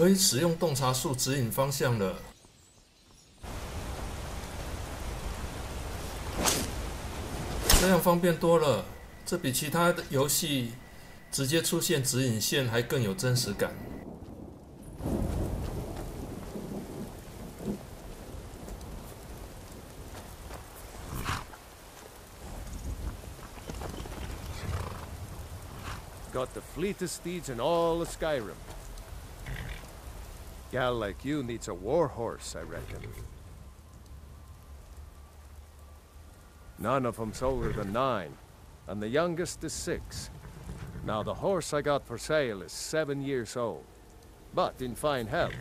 可以使用洞察术指引方向了。这样方便多了，这比其他的游戏直接出现指引线还更有真实感。Got the fleetest steeds in all of Skyrim. Gal like you needs a war horse, I reckon. None of 'em's older than 9, and the youngest is 6. Now the horse I got for sale is 7 years old, but in fine health.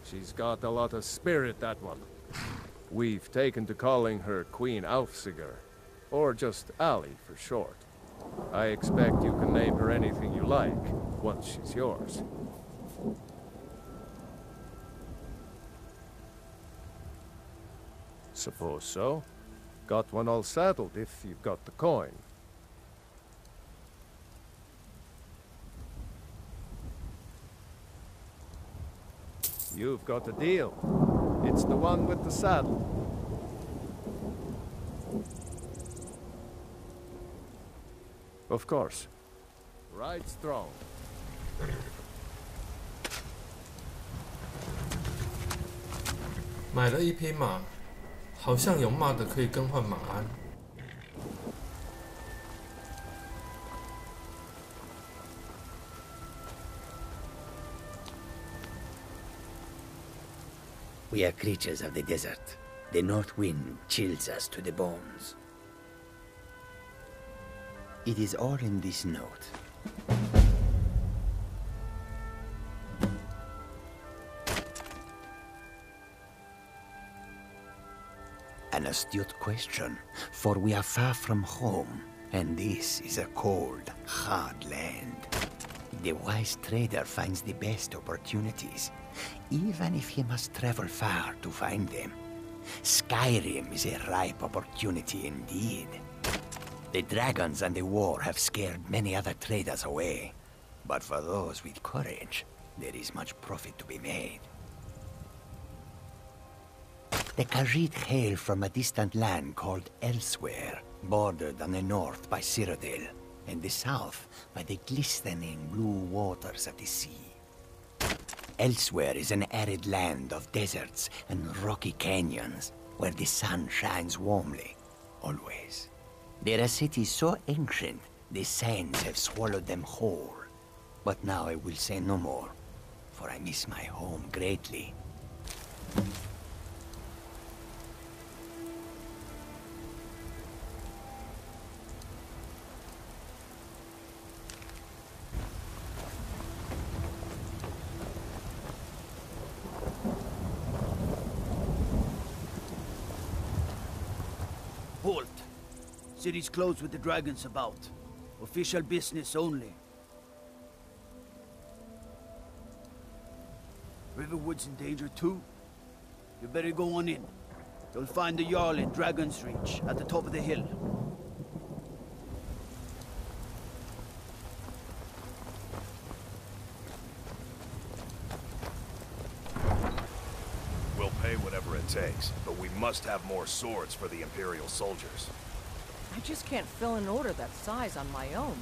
She's got a lot of spirit, that one. We've taken to calling her Queen Aufsiger, or just Ali for short. I expect you can name her anything you like, once she's yours. Suppose so. Got one all saddled if you've got the coin. You've got a deal. It's the one with the saddle. Of course. Ride strong. 买了一匹马，好像有马的可以更换马鞍。We are creatures of the desert. The north wind chills us to the bones. It is all in this note. An astute question, for we are far from home, and this is a cold, hard land. The wise trader finds the best opportunities, even if he must travel far to find them. Skyrim is a ripe opportunity indeed. The dragons and the war have scared many other traders away, but for those with courage, there is much profit to be made. The Khajiit hail from a distant land called Elsewhere, bordered on the north by Cyrodiil, and the south by the glistening blue waters of the sea. Elsewhere is an arid land of deserts and rocky canyons, where the sun shines warmly, always. There are cities so ancient, the sands have swallowed them whole. But now I will say no more, for I miss my home greatly. Halt! City's closed with the dragons about. Official business only. Riverwood's in danger too. You better go on in. You'll find the Jarl in Dragon's Reach, at the top of the hill. We'll pay whatever it takes, but we must have more swords for the Imperial soldiers. I just can't fill an order that size on my own.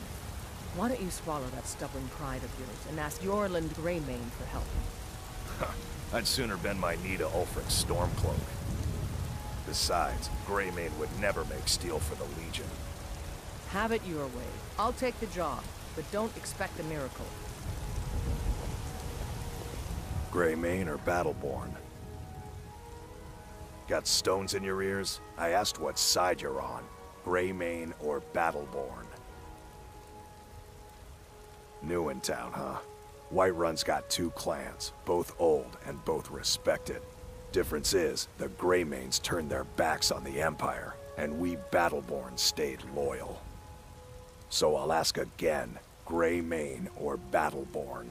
Why don't you swallow that stubborn pride of yours and ask Yorland Greymane for help? I'd sooner bend my knee to Ulfric's Stormcloak. Besides, Greymane would never make steel for the Legion. Have it your way. I'll take the job, but don't expect a miracle. Greymane or Battleborn? Got stones in your ears? I asked what side you're on. Greymane or Battleborn? New in town, huh? Whiterun's got 2 clans, both old and both respected. Difference is, the Greymanes turned their backs on the Empire, and we Battleborn stayed loyal. So I'll ask again, Greymane or Battleborn?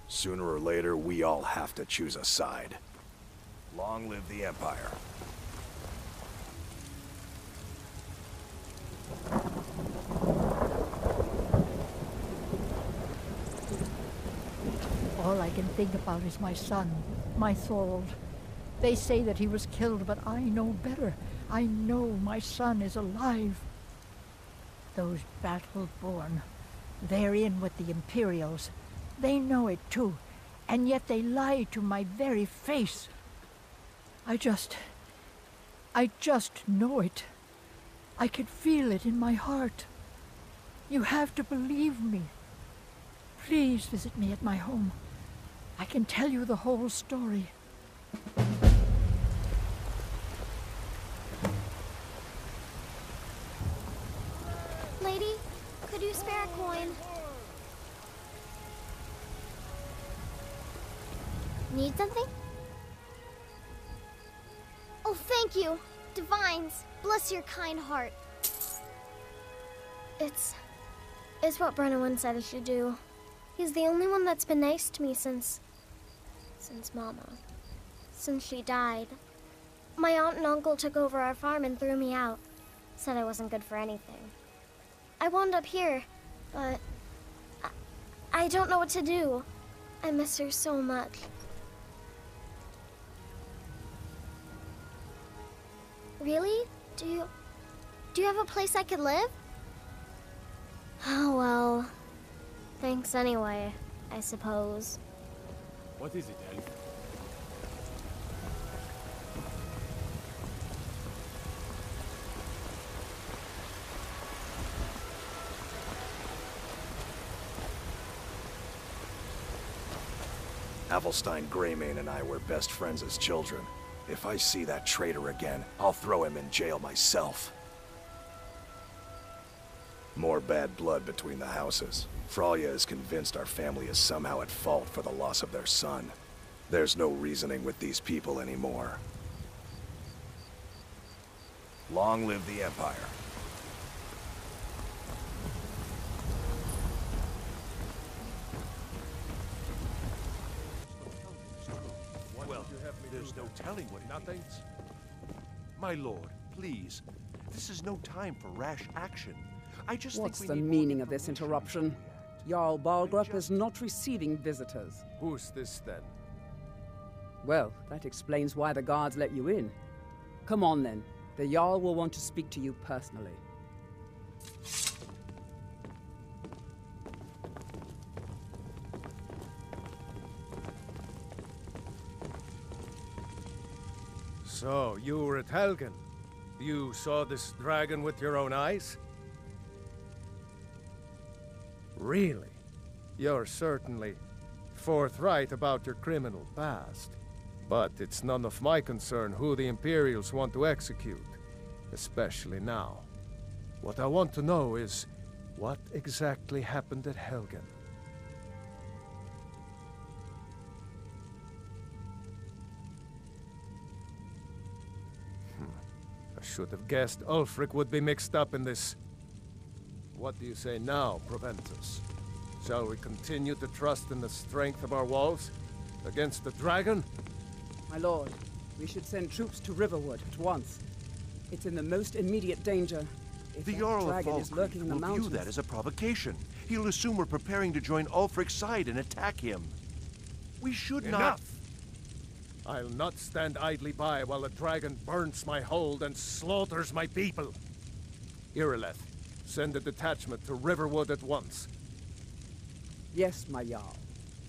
Sooner or later, we all have to choose a side. Long live the Empire. All I can think about is my son, my Thorold. They say that he was killed, but I know better. I know my son is alive. Those battle-born, they're in with the Imperials. They know it too, and yet they lie to my very face. I just know it. I can feel it in my heart. You have to believe me. Please visit me at my home. I can tell you the whole story. Lady, could you spare a coin? Need something? Oh, thank you. Divines, bless your kind heart. It's what Brennan said I should do. He's the only one that's been nice to me since Mama. Since she died. My aunt and uncle took over our farm and threw me out. Said I wasn't good for anything. I wound up here, but I don't know what to do. I miss her so much. Really? Do you have a place I could live? Oh, well. Thanks anyway, I suppose. What is it, Elf? Avelstein Greymane and I were best friends as children. If I see that traitor again, I'll throw him in jail myself. More bad blood between the houses. Fralya is convinced our family is somehow at fault for the loss of their son. There's no reasoning with these people anymore. Long live the Empire. Well, there's no telling what nothing. My lord, please. This is no time for rash action. I just What's think the we need meaning more of this information. interruption? Jarl Balgrup is not receiving visitors. Who's this then? Well, that explains why the guards let you in. Come on then. The Jarl will want to speak to you personally. So, you were at Helgen. You saw this dragon with your own eyes? Really? You're certainly forthright about your criminal past. But it's none of my concern who the Imperials want to execute, especially now. What I want to know is, what exactly happened at Helgen? I should have guessed Ulfric would be mixed up in this. What do you say now, Proventus? Shall we continue to trust in the strength of our walls against the dragon? My lord, we should send troops to Riverwood at once. It's in the most immediate danger. If The that Jarl of dragon is lurking in the will view mountains. that as a provocation. He'll assume we're preparing to join Ulfric's side and attack him. We should not... Enough! I'll not stand idly by while the dragon burns my hold and slaughters my people. Irileth, send a detachment to Riverwood at once. Yes, my Jarl.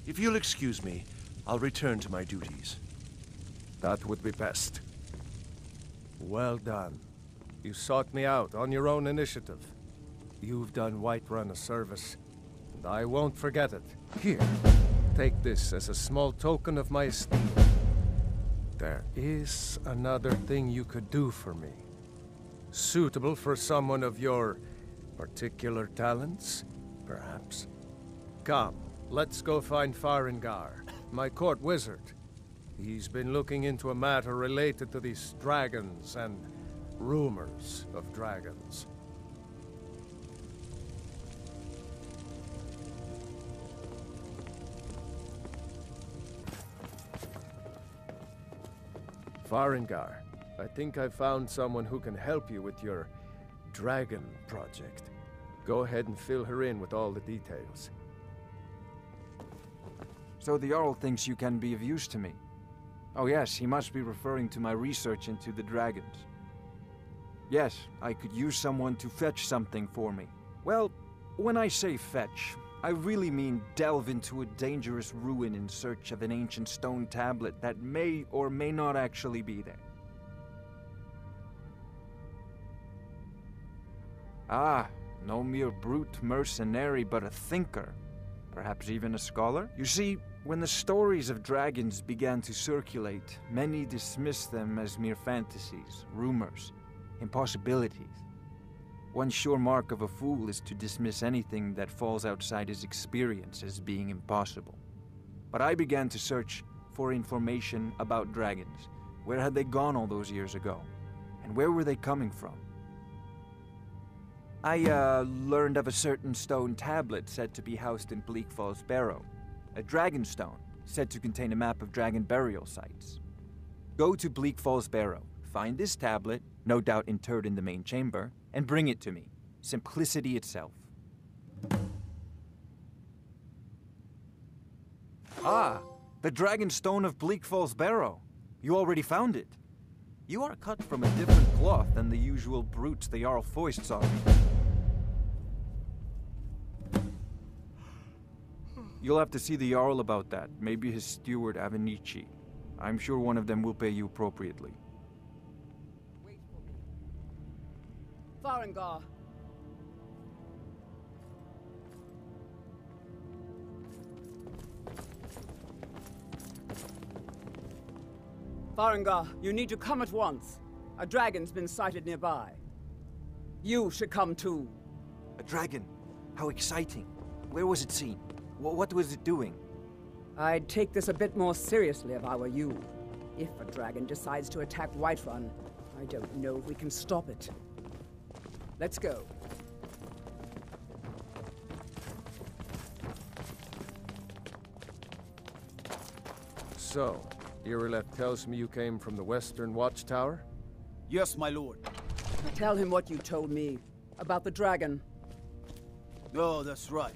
If you'll excuse me, I'll return to my duties. That would be best. Well done. You sought me out on your own initiative. You've done Whiterun a service, and I won't forget it. Here, take this as a small token of my esteem. There is another thing you could do for me. Suitable for someone of your particular talents, perhaps. Come, let's go find Farengar, my court wizard. He's been looking into a matter related to these dragons and rumors of dragons. Farengar, I think I've found someone who can help you with your dragon project. Go ahead and fill her in with all the details. So the Jarl thinks you can be of use to me. Oh yes, he must be referring to my research into the dragons. Yes, I could use someone to fetch something for me. Well, when I say fetch, I really mean delve into a dangerous ruin in search of an ancient stone tablet that may or may not actually be there. Ah, no mere brute mercenary, but a thinker. Perhaps even a scholar? You see, when the stories of dragons began to circulate, many dismissed them as mere fantasies, rumors, impossibilities. One sure mark of a fool is to dismiss anything that falls outside his experience as being impossible. But I began to search for information about dragons. Where had they gone all those years ago? And where were they coming from? I learned of a certain stone tablet said to be housed in Bleak Falls Barrow. A dragon stone, said to contain a map of dragon burial sites. Go to Bleak Falls Barrow, find this tablet, no doubt interred in the main chamber, and bring it to me. Simplicity itself. Ah, the dragon stone of Bleak Falls Barrow. You already found it. You are cut from a different cloth than the usual brutes the Jarl foists on me. You'll have to see the Jarl about that, maybe his steward Avenici. I'm sure one of them will pay you appropriately. Wait for me. Farengar. Farengar, you need to come at once. A dragon's been sighted nearby. You should come too. A dragon? How exciting. Where was it seen? What was it doing? I'd take this a bit more seriously if I were you. If a dragon decides to attack Whiterun, I don't know if we can stop it. Let's go. So, Irileth tells me you came from the Western Watchtower? Yes, my lord. Tell him what you told me about the dragon. Oh, that's right.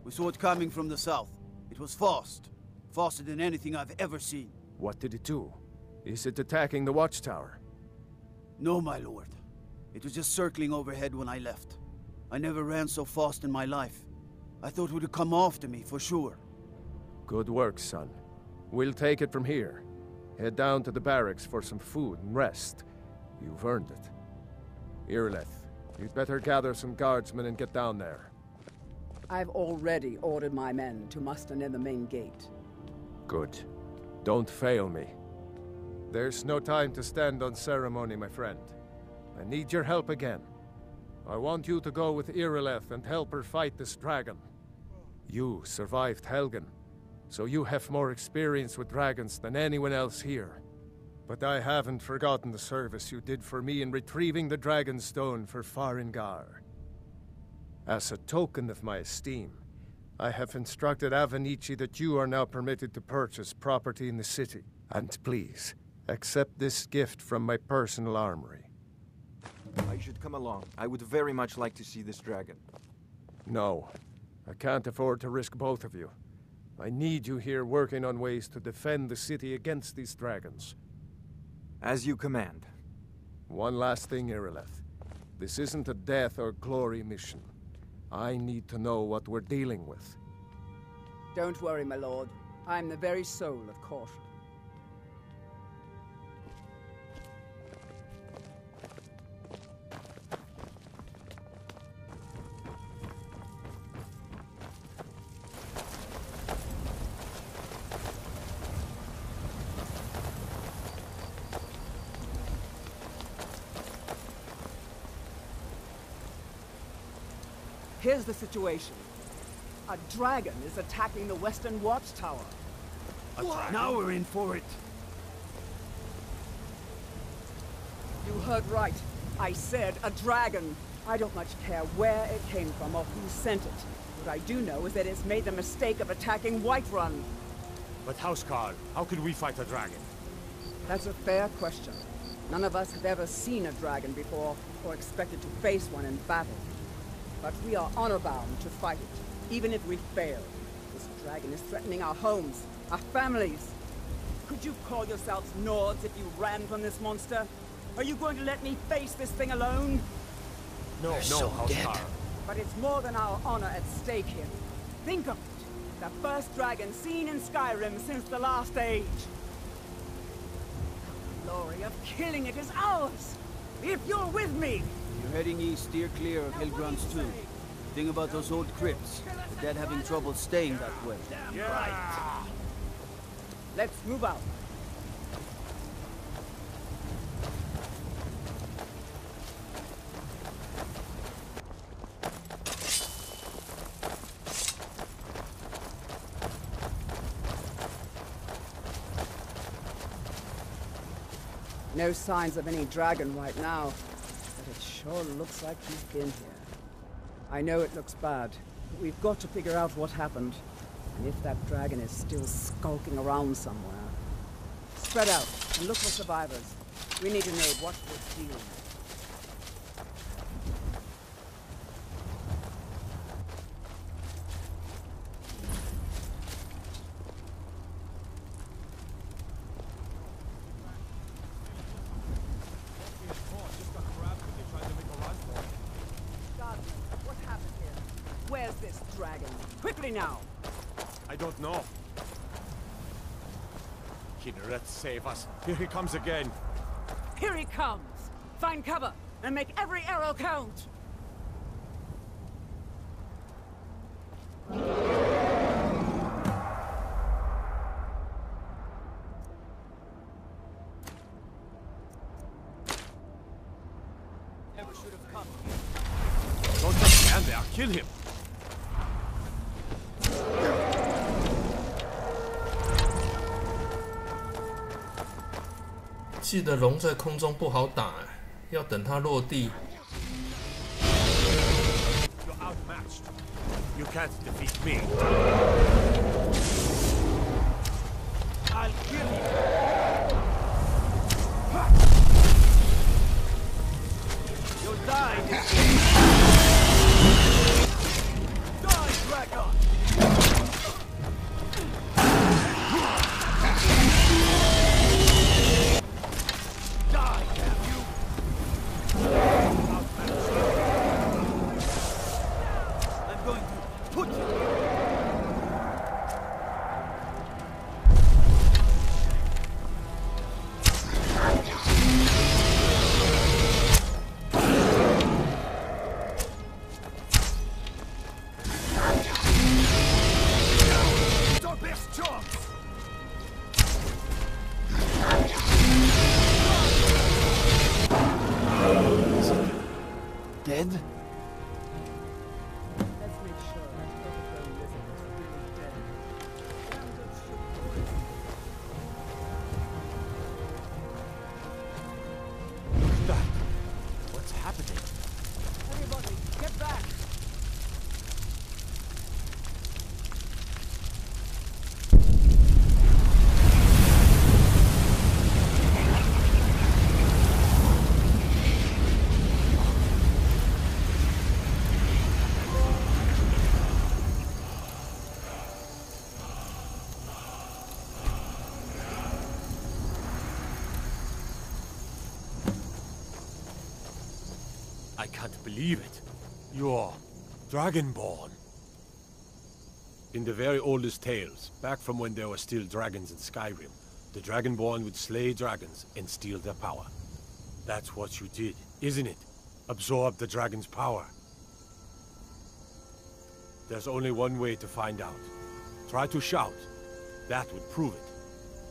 We saw it coming from the south. It was fast. Faster than anything I've ever seen. What did it do? Is it attacking the Watchtower? No, my lord. It was just circling overhead when I left. I never ran so fast in my life. I thought it would come after me, for sure. Good work, son. We'll take it from here. Head down to the barracks for some food and rest. You've earned it. Irileth, you'd better gather some guardsmen and get down there. I've already ordered my men to muster near the main gate. Good. Don't fail me. There's no time to stand on ceremony, my friend. I need your help again. I want you to go with Irileth and help her fight this dragon. You survived Helgen, so you have more experience with dragons than anyone else here. But I haven't forgotten the service you did for me in retrieving the Dragon Stone for Farengar. As a token of my esteem, I have instructed Avenici that you are now permitted to purchase property in the city. And please, accept this gift from my personal armory. I should come along. I would very much like to see this dragon. No, I can't afford to risk both of you. I need you here working on ways to defend the city against these dragons. As you command. One last thing, Irileth. This isn't a death or glory mission. I need to know what we're dealing with. Don't worry, my lord. I'm the very soul of caution. Here's the situation. A dragon is attacking the Western Watchtower. Now we're in for it. You heard right. I said a dragon. I don't much care where it came from or who sent it. What I do know is that it's made the mistake of attacking Whiterun. But Housecarl, how could we fight a dragon? That's a fair question. None of us have ever seen a dragon before, or expected to face one in battle. But we are honor-bound to fight it, even if we fail. This dragon is threatening our homes, our families. Could you call yourselves Nords if you ran from this monster? Are you going to let me face this thing alone? No, Housecar. But it's more than our honor at stake here. Think of it. The first dragon seen in Skyrim since the last age. The glory of killing it is ours! If you're with me! You're heading east, steer clear of Hillgrounds too. Thing about those old crypts. The dead having trouble staying that way. Yeah. Right. Let's move out. No signs of any dragon right now, but it sure looks like he's been here. I know it looks bad, but we've got to figure out what happened, and if that dragon is still skulking around somewhere. Spread out and look for survivors. We need to know what we're dealing with. Where's this dragon? Quickly now! I don't know. Kinneret, save us. Here he comes again. Here he comes! Find cover and make every arrow count! Never should have come. Don't just stand there. Kill him.记得龙在空中不好打，要等它落地。You're outmatched. You can't defeat me. I'll kill you. You'll die this way. Die, dragon! Dead? Let's make sure that overgrown lizard is really dead. Look at that. What's happening? Everybody, get back! I can't believe it. You're Dragonborn. In the very oldest tales, back from when there were still dragons in Skyrim, the Dragonborn would slay dragons and steal their power. That's what you did, isn't it? Absorb the dragon's power. There's only one way to find out. Try to shout. That would prove it.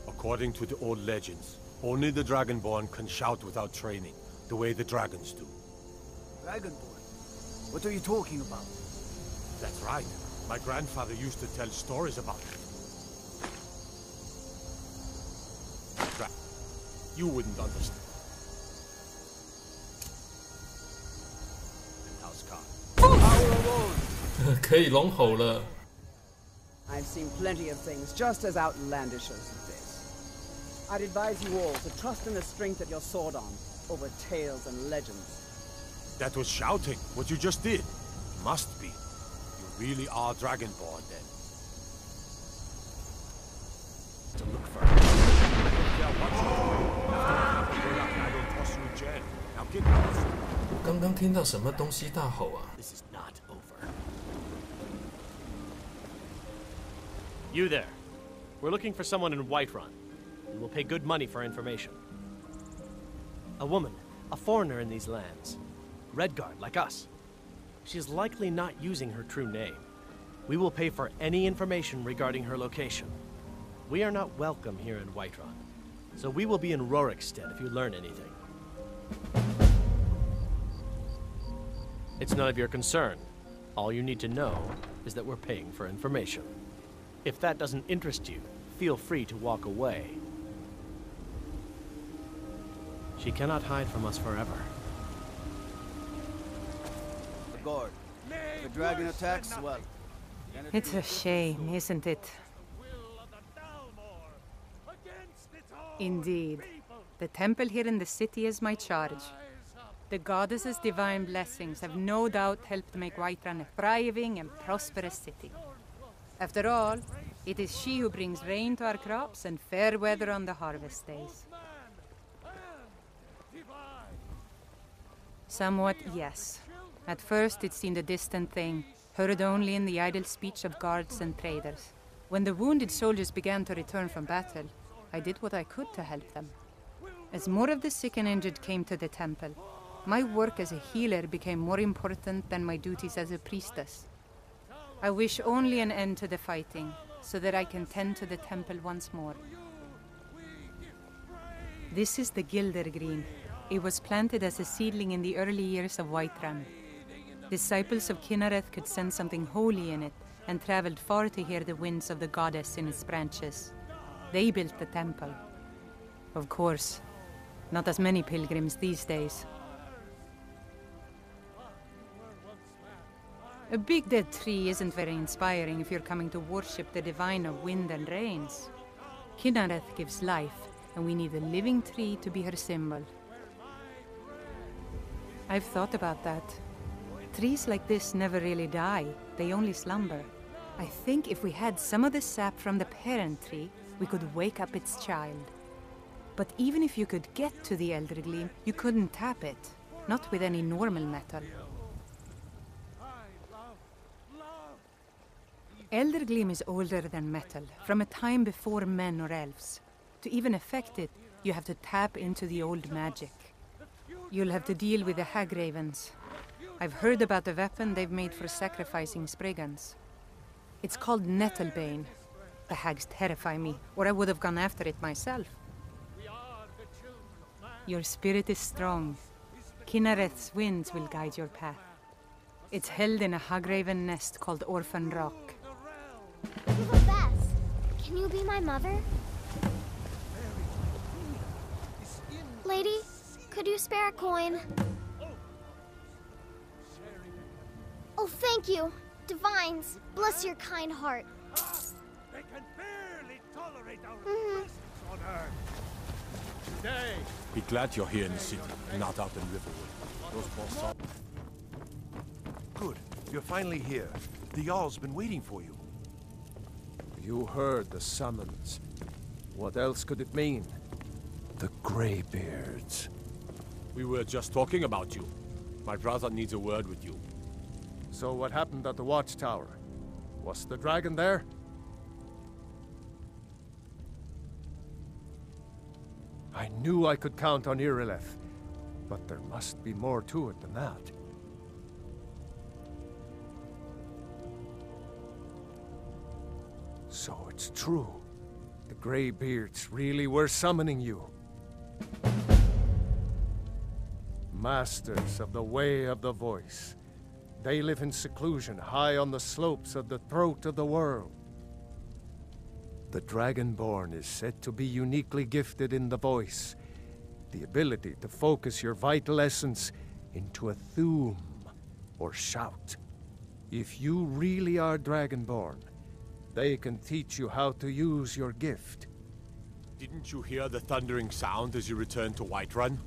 According to the old legends, only the Dragonborn can shout without training, the way the dragons do. Dragonborn? What are you talking about? That's right. My grandfather used to tell stories about it. You wouldn't understand. Housecar. 可以龙吼了。 I've seen plenty of things just as outlandish as this. I'd advise you all to trust in the strength of your sword arm over tales and legends. That was shouting, what you just did. Must be. You really are Dragonborn, then. 刚刚听到什么东西大吼啊？ This is not over. You there. We're looking for someone in Whiterun. We will pay good money for information. A woman, a foreigner in these lands. Redguard, like us. She is likely not using her true name. We will pay for any information regarding her location. We are not welcome here in Whiterun, so we will be in Rorikstead if you learn anything. It's none of your concern. All you need to know is that we're paying for information. If that doesn't interest you, feel free to walk away. She cannot hide from us forever. The guard. If the dragon attacks, well... It's a shame, isn't it? Indeed. The temple here in the city is my charge. The goddess's divine blessings have no doubt helped make Whiterun a thriving and prosperous city. After all, it is she who brings rain to our crops and fair weather on the harvest days. Somewhat, yes. At first it seemed a distant thing, heard only in the idle speech of guards and traders. When the wounded soldiers began to return from battle, I did what I could to help them. As more of the sick and injured came to the temple, my work as a healer became more important than my duties as a priestess. I wish only an end to the fighting, so that I can tend to the temple once more. This is the Gildergreen. It was planted as a seedling in the early years of Whiterun. Disciples of Kynareth could sense something holy in it, and traveled far to hear the winds of the goddess in its branches. They built the temple. Of course, not as many pilgrims these days. A big dead tree isn't very inspiring if you're coming to worship the divine of wind and rains. Kynareth gives life, and we need a living tree to be her symbol. I've thought about that. Trees like this never really die, they only slumber. I think if we had some of the sap from the parent tree, we could wake up its child. But even if you could get to the Eldergleam, you couldn't tap it. Not with any normal metal. Eldergleam is older than metal, from a time before men or elves. To even affect it, you have to tap into the old magic. You'll have to deal with the hag ravens. I've heard about the weapon they've made for sacrificing Spriggans. It's called Nettlebane. The hags terrify me, or I would have gone after it myself. Your spirit is strong. Kynareth's winds will guide your path. It's held in a hagraven nest called Orphan Rock. You're the best. Can you be my mother? Lady, could you spare a coin? Oh, thank you. Divines, bless your kind heart. They can barely tolerate our presence on Earth. Today. Be glad you're here in the city, not out in Riverwood. Those poor souls. Good. You're finally here. The Jarl's been waiting for you. You heard the summons. What else could it mean? The Greybeards. We were just talking about you. My brother needs a word with you. So what happened at the watchtower? Was the dragon there? I knew I could count on Irileth, but there must be more to it than that. So it's true. The Greybeards really were summoning you. Masters of the Way of the Voice. They live in seclusion high on the slopes of the throat of the world. The Dragonborn is said to be uniquely gifted in the voice, the ability to focus your vital essence into a thume or shout. If you really are Dragonborn, they can teach you how to use your gift. Didn't you hear the thundering sound as you returned to Whiterun?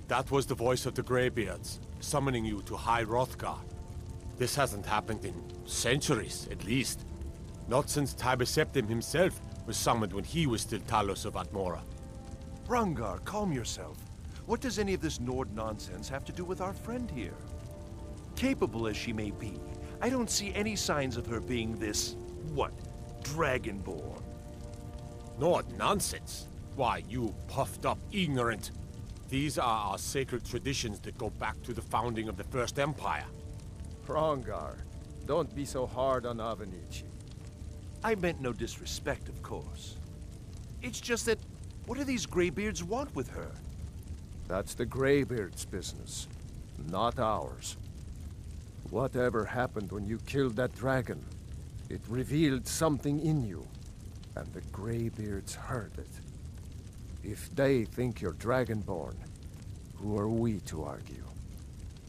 That was the voice of the Greybeards, summoning you to High Hrothgar. This hasn't happened in centuries, at least. Not since Tibeseptim himself was summoned when he was still Talos of Atmora. Rungar, calm yourself. What does any of this Nord nonsense have to do with our friend here? Capable as she may be, I don't see any signs of her being this, what, Dragonborn. Nord nonsense? Why, you puffed up ignorant. These are our sacred traditions that go back to the founding of the First Empire. Hrongar, don't be so hard on Avenici. I meant no disrespect, of course. It's just that, what do these Greybeards want with her? That's the Greybeards' business, not ours. Whatever happened when you killed that dragon, it revealed something in you, and the Greybeards heard it. If they think you're Dragonborn, who are we to argue?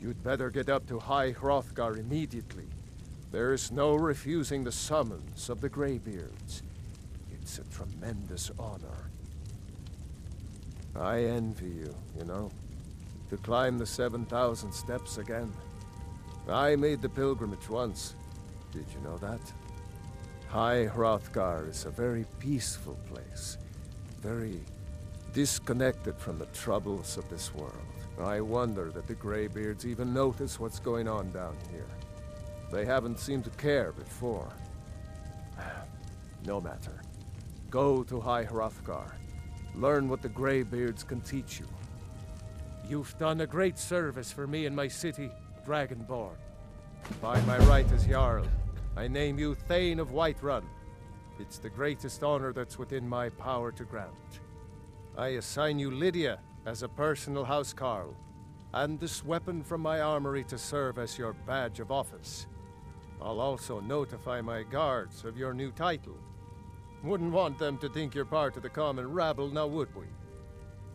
You'd better get up to High Hrothgar immediately. There's no refusing the summons of the Greybeards. It's a tremendous honor. I envy you, you know, to climb the 7,000 steps again. I made the pilgrimage once. Did you know that? High Hrothgar is a very peaceful place. Very disconnected from the troubles of this world. I wonder that the Greybeards even notice what's going on down here. They haven't seemed to care before. No matter. Go to High Hrothgar. Learn what the Greybeards can teach you. You've done a great service for me and my city, Dragonborn. By my right as Jarl, I name you Thane of Whiterun. It's the greatest honor that's within my power to grant. I assign you Lydia as a personal housecarl, and this weapon from my armory to serve as your badge of office. I'll also notify my guards of your new title. Wouldn't want them to think you're part of the common rabble, now would we?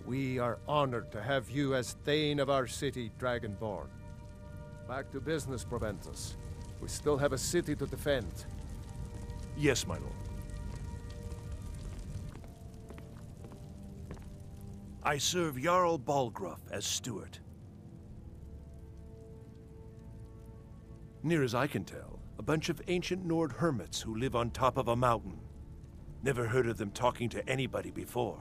We are honored to have you as Thane of our city, Dragonborn. Back to business, Proventus. We still have a city to defend. Yes, my lord. I serve Jarl Balgruuf as steward. Near as I can tell, a bunch of ancient Nord hermits who live on top of a mountain. Never heard of them talking to anybody before.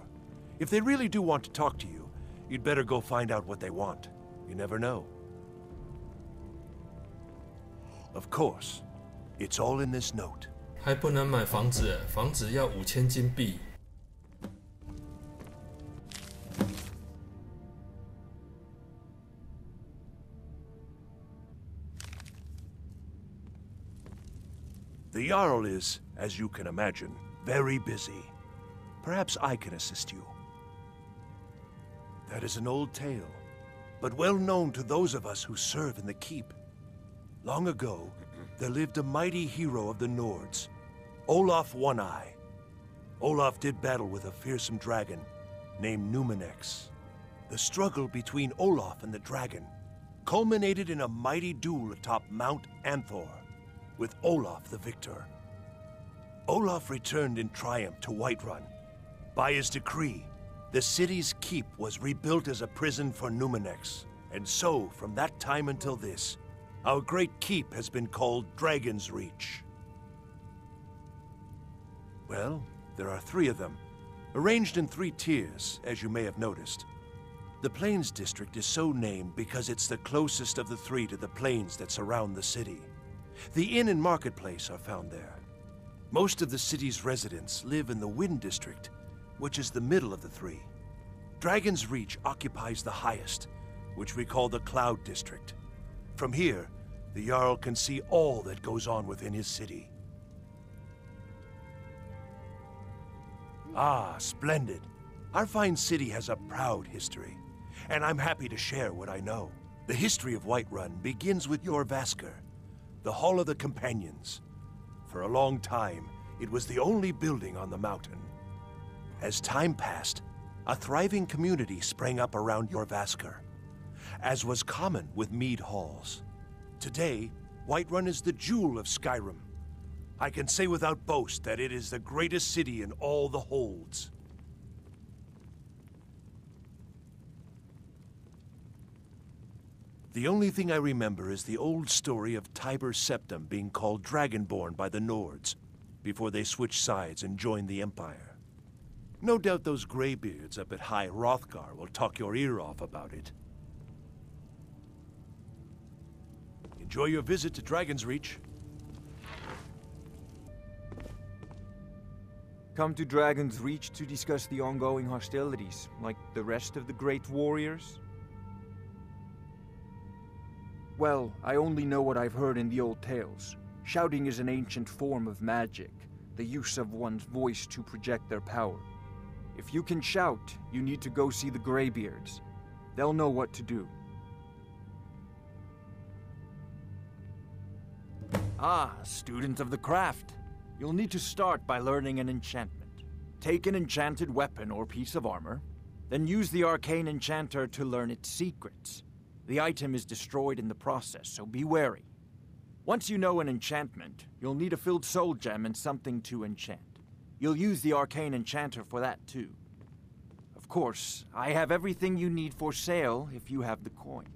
If they really do want to talk to you, you'd better go find out what they want. You never know. Of course, it's all in this note. 还不能买房子，房子要5000金币。The Jarl is, as you can imagine, very busy. Perhaps I can assist you. That is an old tale, but well known to those of us who serve in the keep. Long ago, there lived a mighty hero of the Nords, Olaf One-Eye. Olaf did battle with a fearsome dragon named Numenex. The struggle between Olaf and the dragon culminated in a mighty duel atop Mount Anthor, with Olaf the victor. Olaf returned in triumph to Whiterun. By his decree, the city's keep was rebuilt as a prison for Numenex. And so, from that time until this, our great keep has been called Dragon's Reach. Well, there are 3 of them, arranged in 3 tiers, as you may have noticed. The Plains District is so named because it's the closest of the 3 to the plains that surround the city. The inn and marketplace are found there. Most of the city's residents live in the Wind District, which is the middle of the 3. Dragon's Reach occupies the highest, which we call the Cloud District. From here, the Jarl can see all that goes on within his city. Ah, splendid. Our fine city has a proud history, and I'm happy to share what I know. The history of Whiterun begins with Jorrvaskr, the Hall of the Companions. For a long time, it was the only building on the mountain. As time passed, a thriving community sprang up around Jorrvaskr, as was common with mead halls. Today, Whiterun is the jewel of Skyrim. I can say without boast that it is the greatest city in all the holds. The only thing I remember is the old story of Tiber Septim being called Dragonborn by the Nords, before they switched sides and joined the Empire. No doubt those graybeards up at High Hrothgar will talk your ear off about it. Enjoy your visit to Dragon's Reach. Come to Dragon's Reach to discuss the ongoing hostilities, like the rest of the great warriors? Well, I only know what I've heard in the old tales. Shouting is an ancient form of magic, the use of one's voice to project their power. If you can shout, you need to go see the Greybeards. They'll know what to do. Ah, student of the craft. You'll need to start by learning an enchantment. Take an enchanted weapon or piece of armor, then use the arcane enchanter to learn its secrets. The item is destroyed in the process, so be wary. Once you know an enchantment, you'll need a filled soul gem and something to enchant. You'll use the arcane enchanter for that too. Of course, I have everything you need for sale if you have the coin.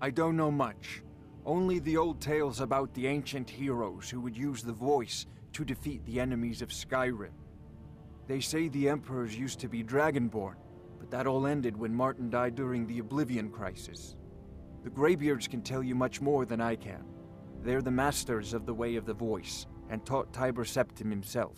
I don't know much. Only the old tales about the ancient heroes who would use the voice to defeat the enemies of Skyrim. They say the emperors used to be dragonborn, but that all ended when Martin died during the Oblivion Crisis. The Greybeards can tell you much more than I can. They're the masters of the Way of the Voice, and taught Tiber Septim himself.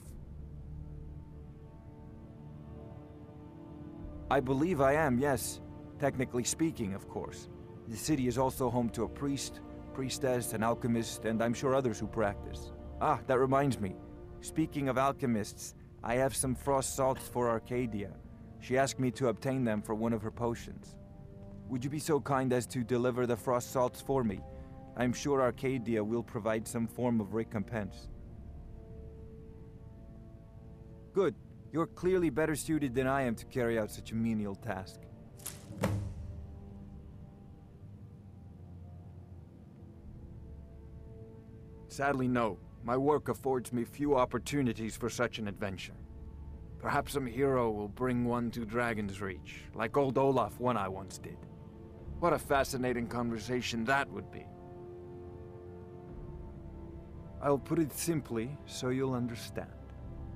I believe I am, yes. Technically speaking, of course. The city is also home to a priest, priestess, an alchemist, and I'm sure others who practice. Ah, that reminds me. Speaking of alchemists, I have some frost salts for Arcadia. She asked me to obtain them for one of her potions. Would you be so kind as to deliver the frost salts for me? I'm sure Arcadia will provide some form of recompense. Good. You're clearly better suited than I am to carry out such a menial task. Sadly, no. My work affords me few opportunities for such an adventure. Perhaps some hero will bring one to Dragon's Reach, like old Olaf One Eye once did. What a fascinating conversation that would be. I'll put it simply, so you'll understand.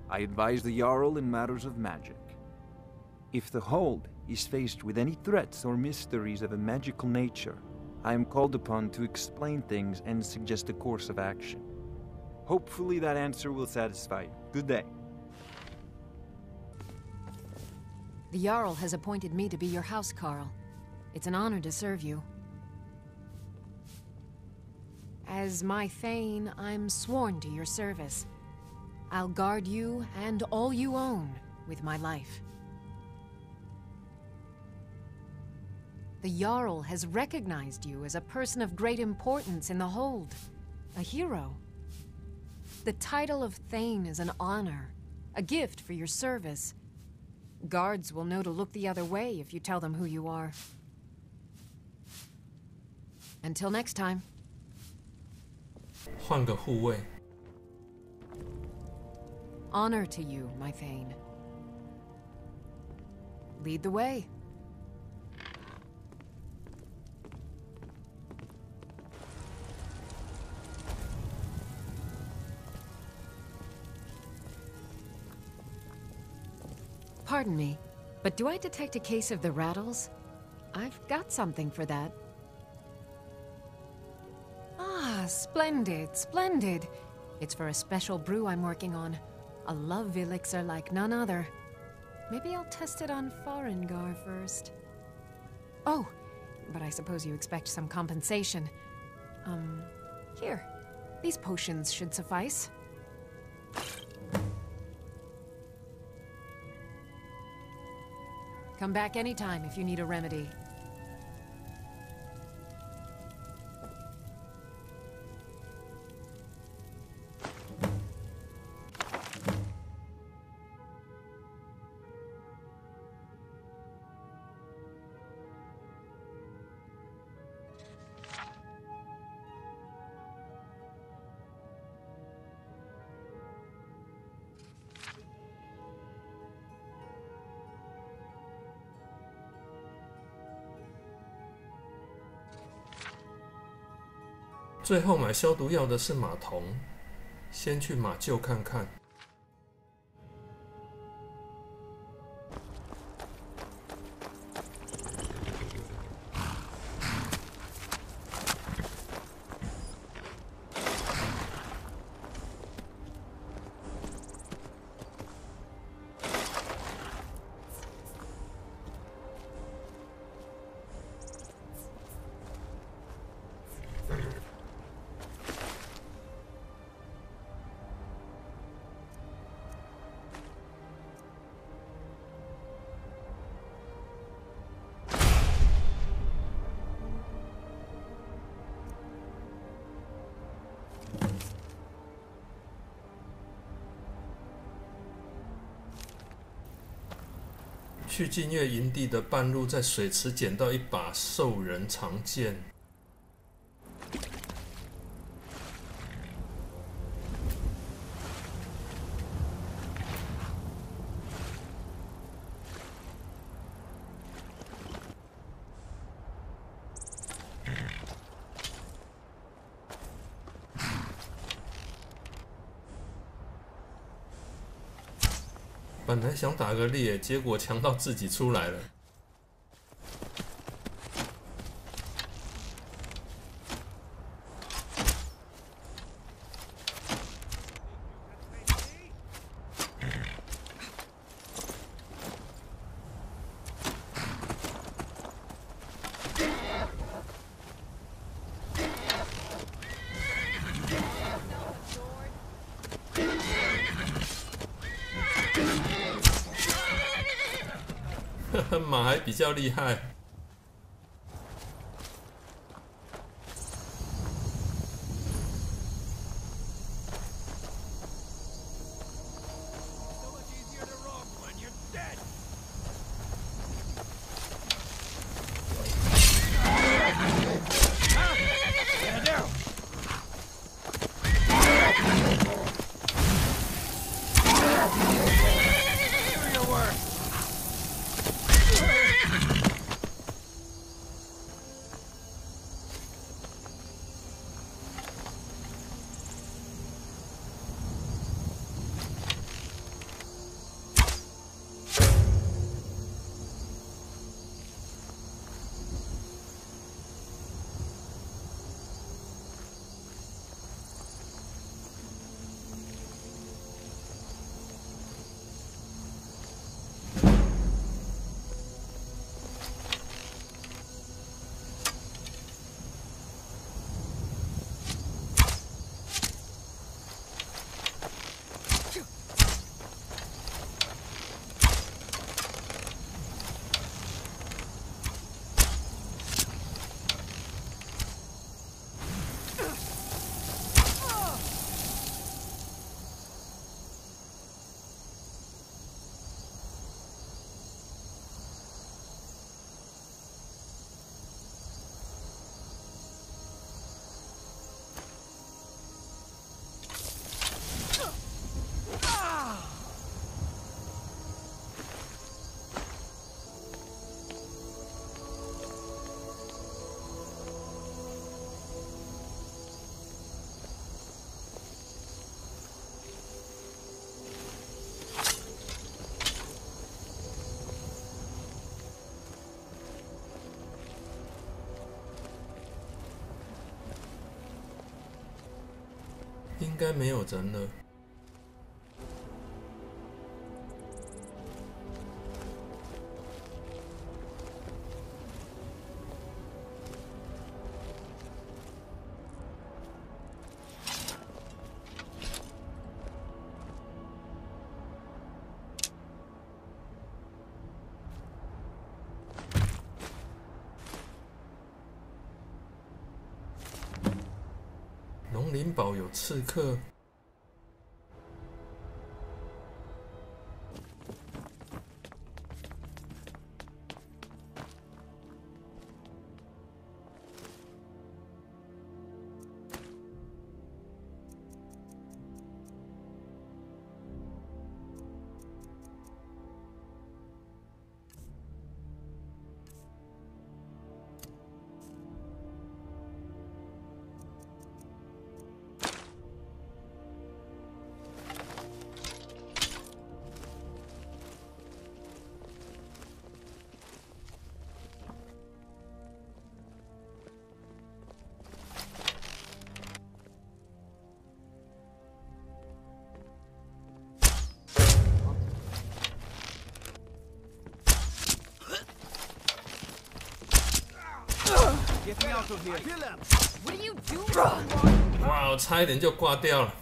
I advise the Jarl in matters of magic. If the Hold is faced with any threats or mysteries of a magical nature, I am called upon to explain things and suggest a course of action. Hopefully that answer will satisfy you. Good day. The Jarl has appointed me to be your housecarl. It's an honor to serve you. As my Thane, I'm sworn to your service. I'll guard you and all you own with my life. The Jarl has recognized you as a person of great importance in the Hold, a hero. The title of Thane is an honor, a gift for your service. Guards will know to look the other way if you tell them who you are. Until next time. 换个护卫。 Honor to you, my Thane. Lead the way. Pardon me, but do I detect a case of the rattles? I've got something for that. Ah, splendid, splendid. It's for a special brew I'm working on. A love elixir like none other. Maybe I'll test it on Farengar first. Oh, but I suppose you expect some compensation. Here. These potions should suffice. Come back anytime if you need a remedy. 最后买消毒药的是马童，先去马厩看看。去净月营地的半路，在水池捡到一把兽人长剑。本来想打个猎，结果强盗自己出来了。马还比较厉害。应该没有人了。龙鳞堡有刺客。battle here. Kill them. What are you doing? 哇，我差一点就挂掉了。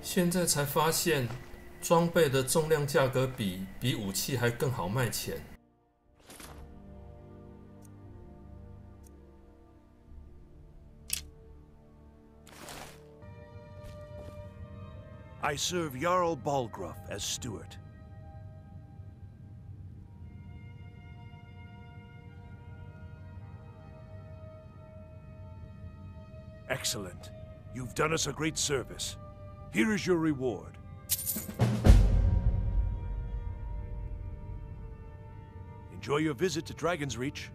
现在才发现，装备的重量价格比武器还更好卖钱。I serve Jarl Balgruuf as steward. Excellent. You've done us a great service. Here is your reward. Enjoy your visit to Dragon's Reach.